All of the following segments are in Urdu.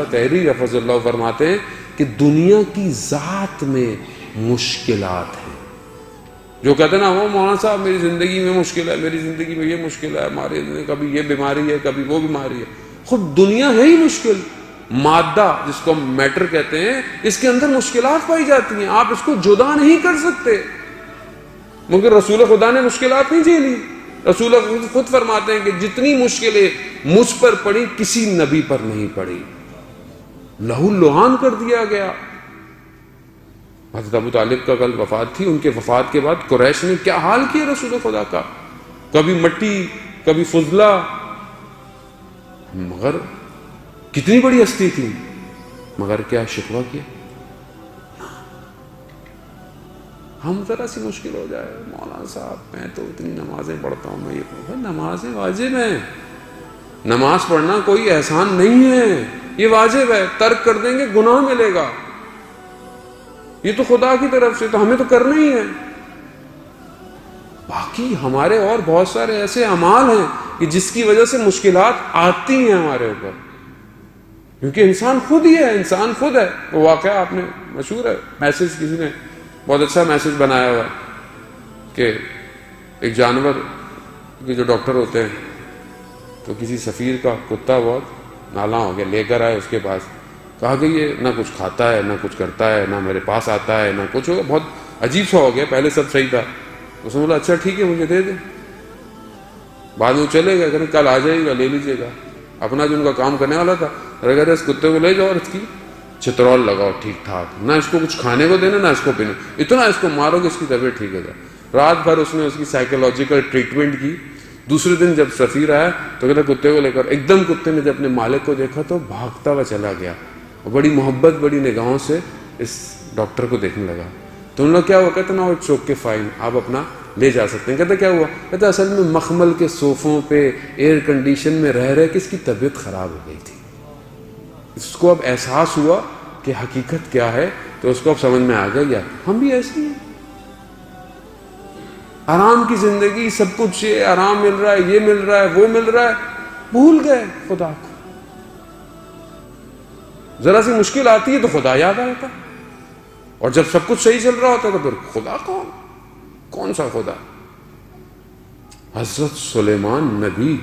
کا تحریر حفظ اللہ فرماتے ہیں کہ دنیا کی ذات میں مشکلات ہیں. جو کہتے ہیں نا وہ مولانا صاحب میری زندگی میں مشکل ہے, میری زندگی میں یہ مشکل ہے, ہمارے کبھی یہ بیماری ہے, کبھی وہ بیماری ہے. خود دنیا ہے ہی مشکل. مادہ جس کو ہم میٹر کہتے ہیں, اس کے اندر مشکلات پائی جاتی ہیں, آپ اس کو جدا نہیں کر سکتے. مگر رسول خدا نے مشکلات نہیں جھیلی. رسول خود فرماتے ہیں کہ جتنی مشکلیں مجھ پر پڑی کسی نبی پر نہیں پڑی. لہو لہان کر دیا گیا. حضرت ابو طالب کا کل وفات تھی, ان کے وفات کے بعد قریش نے کیا حال کیا رسول خدا کا, کبھی مٹی کبھی فضلہ, مگر کتنی بڑی ہستی تھی, مگر کیا شکوہ کیا. ہم ذرا سی مشکل ہو جائے, مولانا صاحب میں تو اتنی نمازیں پڑھتا ہوں, میں یہ پڑھتا ہوں. نمازیں واجب ہیں, نماز پڑھنا کوئی احسان نہیں ہے, یہ واجب ہے. ترک کر دیں گے گناہ ملے گا, یہ تو خدا کی طرف سے, تو ہمیں تو کرنا ہی ہے. باقی ہمارے اور بہت سارے ایسے اعمال ہیں کہ جس کی وجہ سے مشکلات آتی ہیں ہمارے اوپر, کیونکہ انسان خود ہی ہے, انسان خود ہے. وہ واقعہ آپ نے مشہور ہے, میسج کسی نے بہت اچھا میسج بنایا ہوا کہ ایک جانور کے جو ڈاکٹر ہوتے ہیں, تو کسی سفیر کا کتا بہت نالاں ہو گیا, لے کر آئے اس کے پاس, کہا کہ یہ نہ کچھ کھاتا ہے, نہ کچھ کرتا ہے, نہ میرے پاس آتا ہے, نہ کچھ. بہت عجیب سا ہو گیا. پہلے سب صحیح تھا. اس نے بولا اچھا ٹھیک ہے مجھے دے دیں. بعد میں چلے گئے, کہ کل آ جائے گا, لے لیجیے گا. اپنا جو ان کا کام کرنے والا تھا, کہتے اس کتے کو لے جاؤ اور اس کی چترول لگاؤ ٹھیک ٹھاک, نہ اس کو کچھ کھانے کو دینا, نہ اس کو پینا, اتنا اس کو مارو کہ اس کی طبیعت ٹھیک ہو جائے. رات بھر اس نے اس کی سائیکولوجیکل ٹریٹمنٹ کی. دوسرے دن جب سفیر آیا تو کہتا کتے کو لے کر, ایک دم کتے نے جب اپنے مالک کو دیکھا تو بھاگتا ہوا چلا گیا, اور بڑی محبت بڑی نگاہوں سے اس ڈاکٹر کو دیکھنے لگا. تو ان لوگ کیا ہوا, کہتے نا اٹس اوکے فائن, آپ اپنا لے جا سکتے ہیں. کہتے کیا ہوا, کہتے اصل میں مخمل کے صوفوں پہ ایئر کنڈیشن میں رہ رہے کہ اس کی طبیعت خراب ہو گئی تھی. اس کو اب احساس ہوا کہ حقیقت کیا ہے, تو اس کو اب سمجھ میں آ گیا یار ہم بھی ایسے ہیں. آرام کی زندگی, سب کچھ یہ آرام مل رہا ہے, یہ مل رہا ہے, وہ مل رہا ہے, بھول گئے خدا کو. ذرا سی مشکل آتی ہے تو خدا یاد آتا, اور جب سب کچھ صحیح چل رہا ہوتا ہے تو پھر خدا کون سا خدا. حضرت سلیمان نبی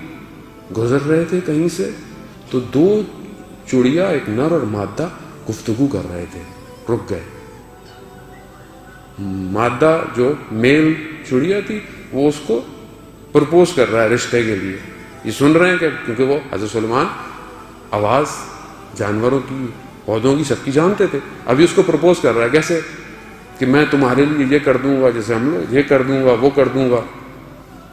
گزر رہے تھے کہیں سے, تو دو چڑیا, ایک نر اور مادہ, گفتگو کر رہے تھے, رک گئے. مادہ جو میل چڑیا تھی وہ اس کو پرپوز کر رہا ہے رشتے کے لیے. یہ سن رہے ہیں کہ کیونکہ وہ حضرت سلیمان آواز جانوروں کی, پودوں کی, سب کی جانتے تھے. ابھی اس کو پرپوز کر رہا ہے, کیسے کہ میں تمہارے لیے یہ کر دوں گا, جیسے ہم لوگ یہ کر دوں گا, وہ کر دوں گا.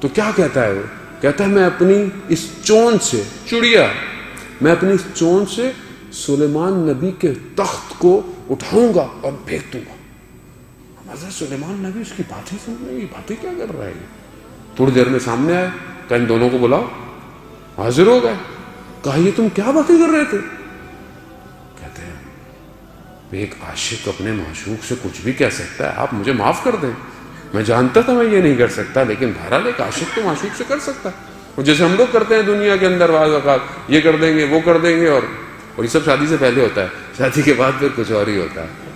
تو کیا کہتا ہے وہ, کہتا ہے میں اپنی اس چونچ سے, چڑیا, میں اپنی اس چونچ سے سلیمان نبی کے تخت کو اٹھاؤں گا اور پھینک دوں گا. حضرت سلیمان نبی اس کی باتیں سن رہے ہیں, یہ باتیں کیا کر رہا ہے. تھوڑی دیر میں سامنے آئے, کہا ان دونوں کو بلاؤ. حاضر ہو گئے. کہا یہ تم کیا باتیں کر رہے تھے. کہتے ہیں ایک عاشق اپنے معشوق سے کچھ بھی کہہ سکتا ہے, آپ مجھے معاف کر دیں, میں جانتا تھا میں یہ نہیں کر سکتا, لیکن بہرحال ایک عاشق تو معشوق سے کر سکتا ہے. اور جیسے ہم لوگ کرتے ہیں دنیا کے اندر بعض اوقات, یہ کر دیں گے, وہ کر دیں گے, اور یہ سب شادی سے پہلے ہوتا ہے, شادی کے بعد پھر کچھ اور ہی ہوتا ہے.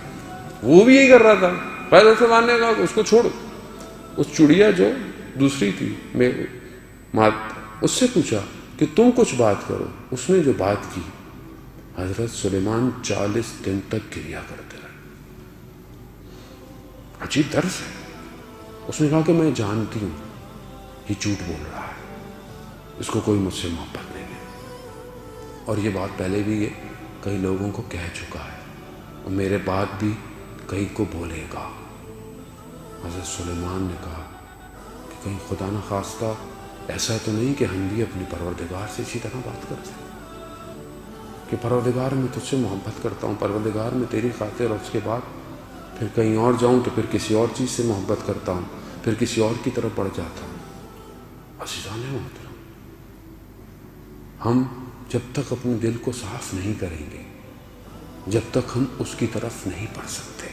وہ بھی یہی کر رہا تھا. پہلے سے ماننے کا اس کو چھوڑ. اس چڑیا جو دوسری تھی اس سے پوچھا کہ تم کچھ بات کرو. اس نے جو بات کی, حضرت سلیمان 40 دن تک گریا کرتے رہے. عجیب درس ہے. اس نے کہا کہ میں جانتی ہوں یہ جھوٹ بول رہا ہے, اس کو کوئی مجھ سے محبت نہیں ہے, اور یہ بات پہلے بھی یہ کئی لوگوں کو کہہ چکا ہے, اور میرے بعد بھی کئی کو بولے گا. حضرت سلیمان نے کہا کہ کہیں خدا نہ خواستہ ایسا تو نہیں کہ ہم بھی اپنی پروردگار سے اسی طرح بات کرتے ہیں کہ پروردگار میں تجھ سے محبت کرتا ہوں, پروردگار میں تیری خاطر, اور اس کے بعد پھر کہیں اور جاؤں تو پھر کسی اور چیز سے محبت کرتا ہوں, پھر کسی اور کی طرف بڑھ جاتا ہوں. عزیزان محترم, ہم جب تک اپنے دل کو صاف نہیں کریں گے, جب تک ہم اس کی طرف نہیں بڑھ سکتے.